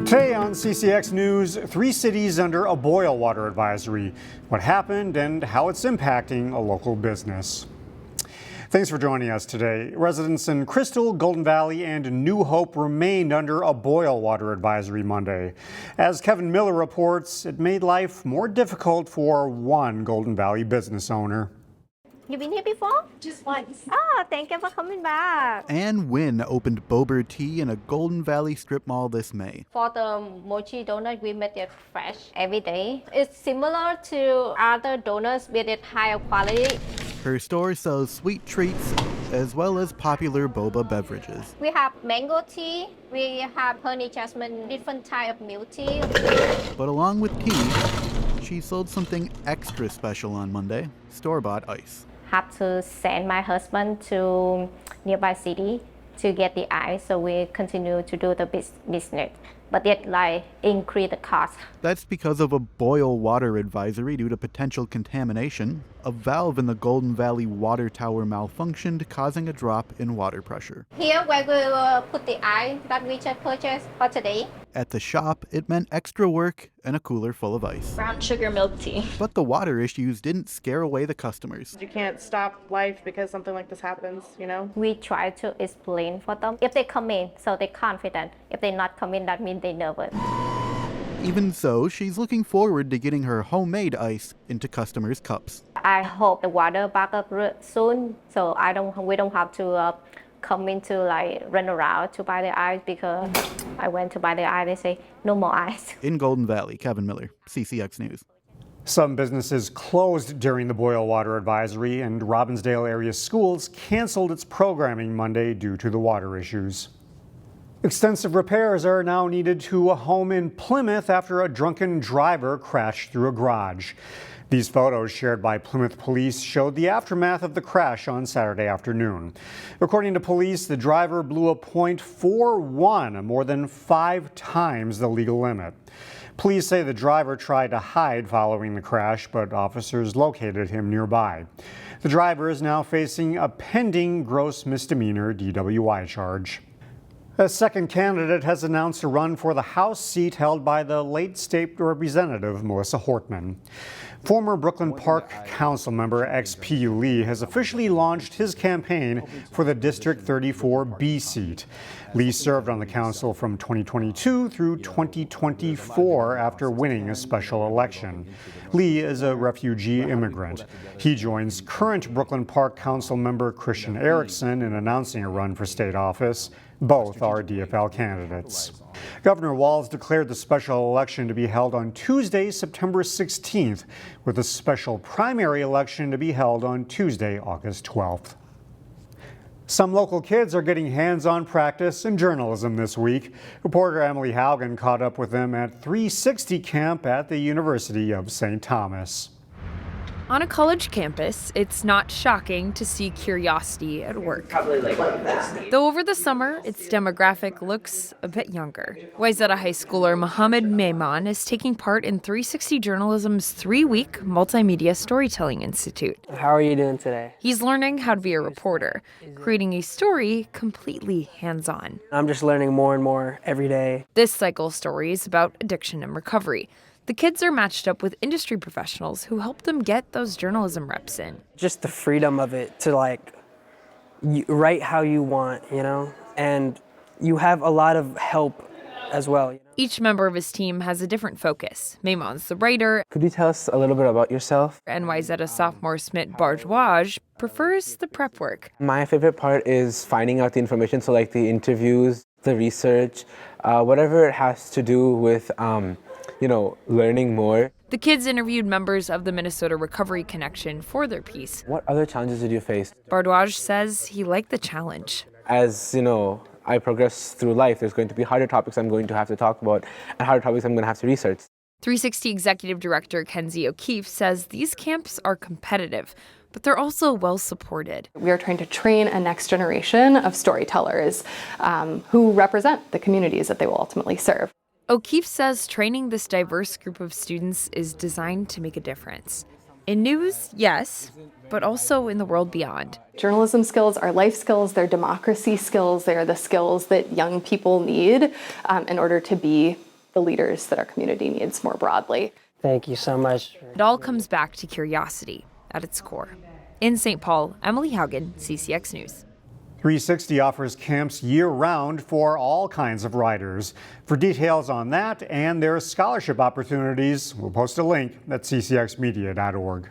Today on CCX News, 3 cities under a boil water advisory. What happened and how it's impacting a local business. Thanks for joining us today. Residents in Crystal, Golden Valley, and New Hope remained under a boil water advisory Monday. As Kevin Miller reports, it made life more difficult for one Golden Valley business owner. You've been here before? Just once. Oh, thank you for coming back. Ann Wynn opened Bober Tea in a Golden Valley strip mall this May. For the mochi donut, we make it fresh every day. It's similar to other donuts with it higher quality. Her store sells sweet treats as well as popular boba beverages. We have mango tea, we have honey jasmine, different type of milk tea. But along with tea, she sold something extra special on Monday, store-bought ice. Have to send my husband to nearby city to get the ice, so we continue to do the business, but it increase the cost. That's because of a boil water advisory due to potential contamination. A valve in the Golden Valley water tower malfunctioned, causing a drop in water pressure. Here where we will put the ice that we just purchased for today. At the shop, it meant extra work and a cooler full of ice. Brown sugar milk tea. But the water issues didn't scare away the customers. You can't stop life because something like this happens, you know? We try to explain for them. If they come in, so they're confident. If they not come in, that means they're nervous. Even so, she's looking forward to getting her homemade ice into customers' cups. I hope the water back up soon, so we don't have to come in to run around to buy the ice, because I went to buy the ice, they say no more ice. In Golden Valley, Kevin Miller, CCX News. Some businesses closed during the boil water advisory, and Robbinsdale area schools canceled its programming Monday due to the water issues. Extensive repairs are now needed to a home in Plymouth after a drunken driver crashed through a garage. These photos shared by Plymouth police showed the aftermath of the crash on Saturday afternoon. According to police, the driver blew a .41, more than 5 times the legal limit. Police say the driver tried to hide following the crash, but officers located him nearby. The driver is now facing a pending gross misdemeanor DWI charge. A second candidate has announced a run for the House seat held by the late state representative Melissa Hortman. Former Brooklyn Park Council member XP Lee has officially launched his campaign for the District 34B seat. Lee served on the council from 2022 through 2024 after winning a special election. Lee is a refugee immigrant. He joins current Brooklyn Park Council member Christian Erickson in announcing a run for state office. Both are DFL candidates. Governor Walz declared the special election to be held on Tuesday, September 16th, with a special primary election to be held on Tuesday, August 12th. Some local kids are getting hands-on practice in journalism this week. Reporter Emily Haugen caught up with them at 360 Camp at the University of St. Thomas. On a college campus, it's not shocking to see curiosity at work. Probably like this. Though over the summer, its demographic looks a bit younger. Wayzata High Schooler Mohammed Maiman is taking part in 360 Journalism's 3-week Multimedia Storytelling Institute. How are you doing today? He's learning how to be a reporter, creating a story completely hands-on. I'm just learning more and more every day. This cycle story is about addiction and recovery. The kids are matched up with industry professionals who help them get those journalism reps in. Just the freedom of it to write how you want, you know? And you have a lot of help as well. You know? Each member of his team has a different focus. Maimon's the writer. Could you tell us a little bit about yourself? And Wayzata sophomore Smit Bardwaj prefers the prep work. My favorite part is finding out the information, so like the interviews, the research, whatever it has to do with learning more. The kids interviewed members of the Minnesota Recovery Connection for their piece. What other challenges did you face? Bardwaj says he liked the challenge. As I progress through life, there's going to be harder topics I'm going to have to talk about and harder topics I'm going to have to research. 360 Executive Director Kenzie O'Keefe says these camps are competitive, but they're also well supported. We are trying to train a next generation of storytellers who represent the communities that they will ultimately serve. O'Keefe says training this diverse group of students is designed to make a difference. In news, yes, but also in the world beyond. Journalism skills are life skills, they're democracy skills, they're the skills that young people need in order to be the leaders that our community needs more broadly. Thank you so much. It all comes back to curiosity at its core. In St. Paul, Emily Haugen, CCX News. 360 offers camps year-round for all kinds of riders. For details on that and their scholarship opportunities, we'll post a link at ccxmedia.org.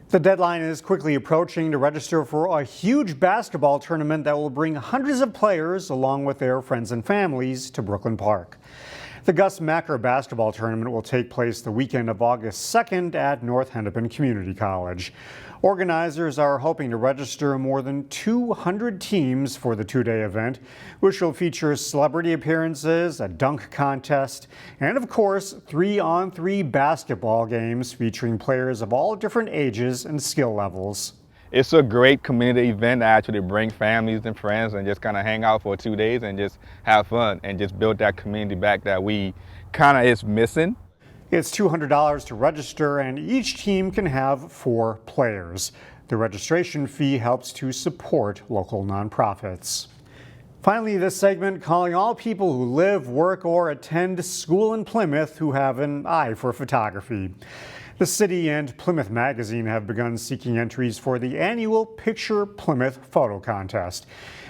The deadline is quickly approaching to register for a huge basketball tournament that will bring hundreds of players along with their friends and families to Brooklyn Park. The Gus Macker basketball tournament will take place the weekend of August 2nd at North Hennepin Community College. Organizers are hoping to register more than 200 teams for the two-day event, which will feature celebrity appearances, a dunk contest, and of course, 3-on-3 basketball games featuring players of all different ages and skill levels. It's a great community event to actually bring families and friends and just kind of hang out for 2 days and just have fun and just build that community back that we kind of is missing. It's $200 to register, and each team can have 4 players. The registration fee helps to support local nonprofits. Finally, this segment calling all people who live, work, or attend school in Plymouth who have an eye for photography. The city and Plymouth Magazine have begun seeking entries for the annual Picture Plymouth photo contest.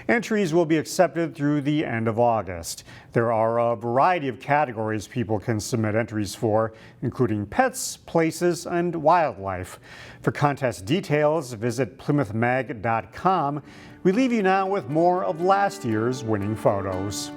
Entries will be accepted through the end of August. There are a variety of categories people can submit entries for, including pets, places, and wildlife. For contest details, visit plymouthmag.com. We leave you now with more of last year's winning photos.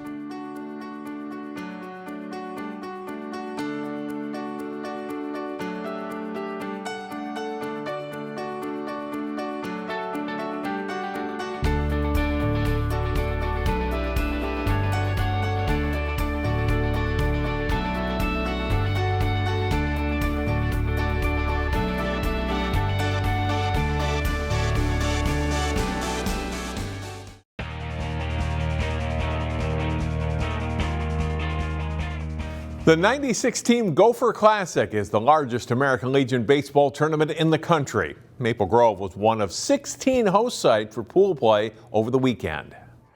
The 96-team Gopher Classic is the largest American Legion baseball tournament in the country. Maple Grove was one of 16 host sites for pool play over the weekend.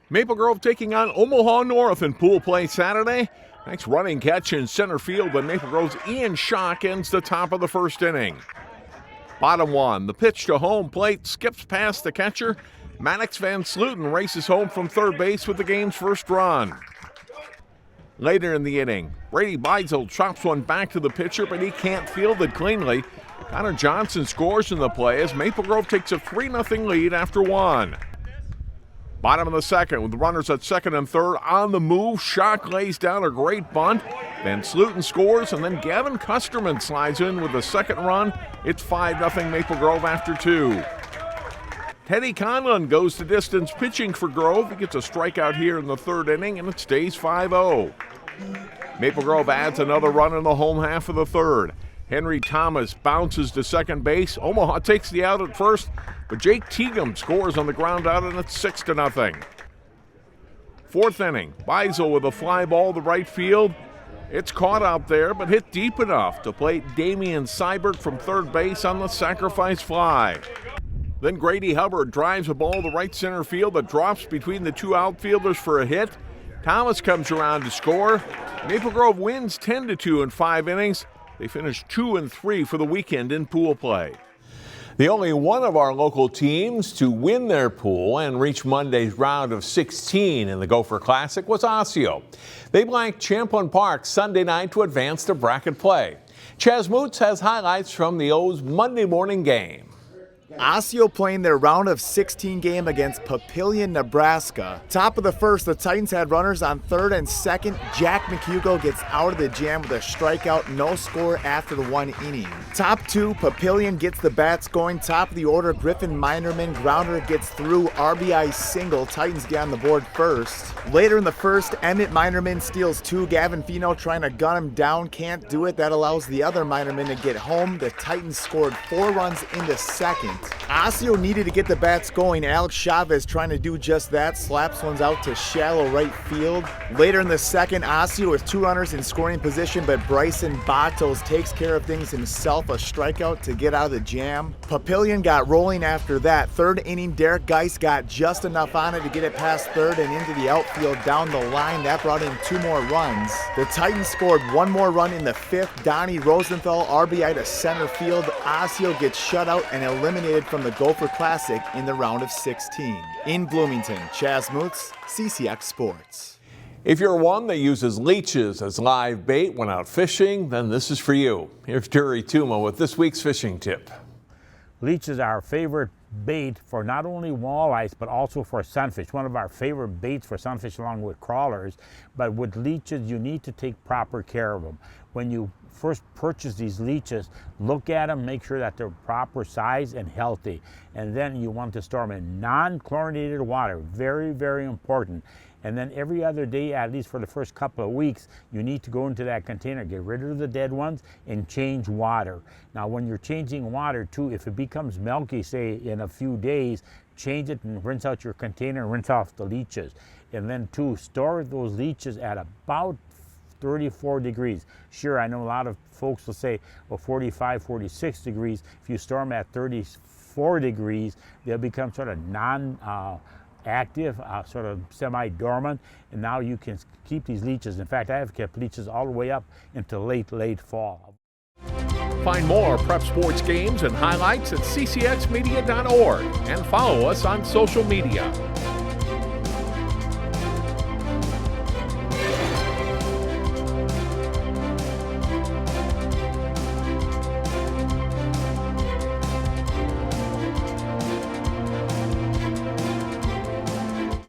Maple Grove taking on Omaha North in pool play Saturday. Nice running catch in center field, but Maple Grove's Ian Schock ends the top of the first inning. Bottom one, the pitch to home plate skips past the catcher. Maddox Van Sluten races home from third base with the game's first run. Later in the inning, Brady Beidzel chops one back to the pitcher, but he can't field it cleanly. Connor Johnson scores in the play as Maple Grove takes a 3-0 lead after one. Bottom of the second, with runners at second and third on the move, Schock lays down a great bunt. Van Sluten scores, and then Gavin Custerman slides in with the second run. It's 5-0 Maple Grove after two. Teddy Conlon goes the distance pitching for Grove. He gets a strikeout here in the third inning, and it stays 5-0. Maple Grove adds another run in the home half of the third. Henry Thomas bounces to second base. Omaha takes the out at first, but Jake Teagham scores on the ground out, and it's 6-0. Fourth inning, Beidzel with a fly ball to right field. It's caught out there, but hit deep enough to plate Damian Seibert from third base on the sacrifice fly. Then Grady Hubbard drives a ball to right center field that drops between the two outfielders for a hit. Thomas comes around to score. Maple Grove wins 10-2 in 5 innings. They finish 2-3 for the weekend in pool play. The only one of our local teams to win their pool and reach Monday's round of 16 in the Gopher Classic was Osseo. They blanked Champlin Park Sunday night to advance to bracket play. Chaz Moots has highlights from the O's Monday morning game. Osseo playing their round of 16 game against Papillion, Nebraska. Top of the first, the Titans had runners on third and second. Jack McHugo gets out of the jam with a strikeout, no score after the 1 inning. Top two, Papillion gets the bats going. Top of the order, Griffin Minerman, grounder gets through, RBI single. Titans get on the board first. Later in the first, Emmett Minerman steals 2. Gavin Fino trying to gun him down, can't do it. That allows the other Minerman to get home. The Titans scored 4 runs into second. Osseo needed to get the bats going. Alex Chavez trying to do just that, slaps ones out to shallow right field. Later in the second, Osseo with 2 runners in scoring position, but Bryson Bartels takes care of things himself, a strikeout to get out of the jam. Papillion got rolling after that. Third inning, Derek Geis got just enough on it to get it past third and into the outfield down the line. That brought in 2 more runs. The Titans scored 1 more run in the 5th. Donnie Rosenthal RBI to center field. Osseo gets shut out and eliminated from the Gopher Classic in the round of 16. In Bloomington, Chaz Moots, CCX Sports. If you're one that uses leeches as live bait when out fishing, then this is for you. Here's Jerry Tuma with this week's fishing tip. Leeches are our favorite bait for not only walleyes but also for sunfish. One of our favorite baits for sunfish along with crawlers. But with leeches, you need to take proper care of them. When you first purchase these leeches, look at them, make sure that they're proper size and healthy. And then you want to store them in non-chlorinated water. Very, very important. And then every other day, at least for the first couple of weeks, you need to go into that container, get rid of the dead ones, and change water. Now, when you're changing water too, if it becomes milky, say in a few days, change it and rinse out your container and rinse off the leeches. And then too, store those leeches at about 34 degrees. Sure, I know a lot of folks will say, well, 45, 46 degrees. If you store them at 34 degrees, they'll become sort of active, sort of semi-dormant, and now you can keep these leeches. In fact, I have kept leeches all the way up into late fall. Find more prep sports games and highlights at ccxmedia.org and follow us on social media.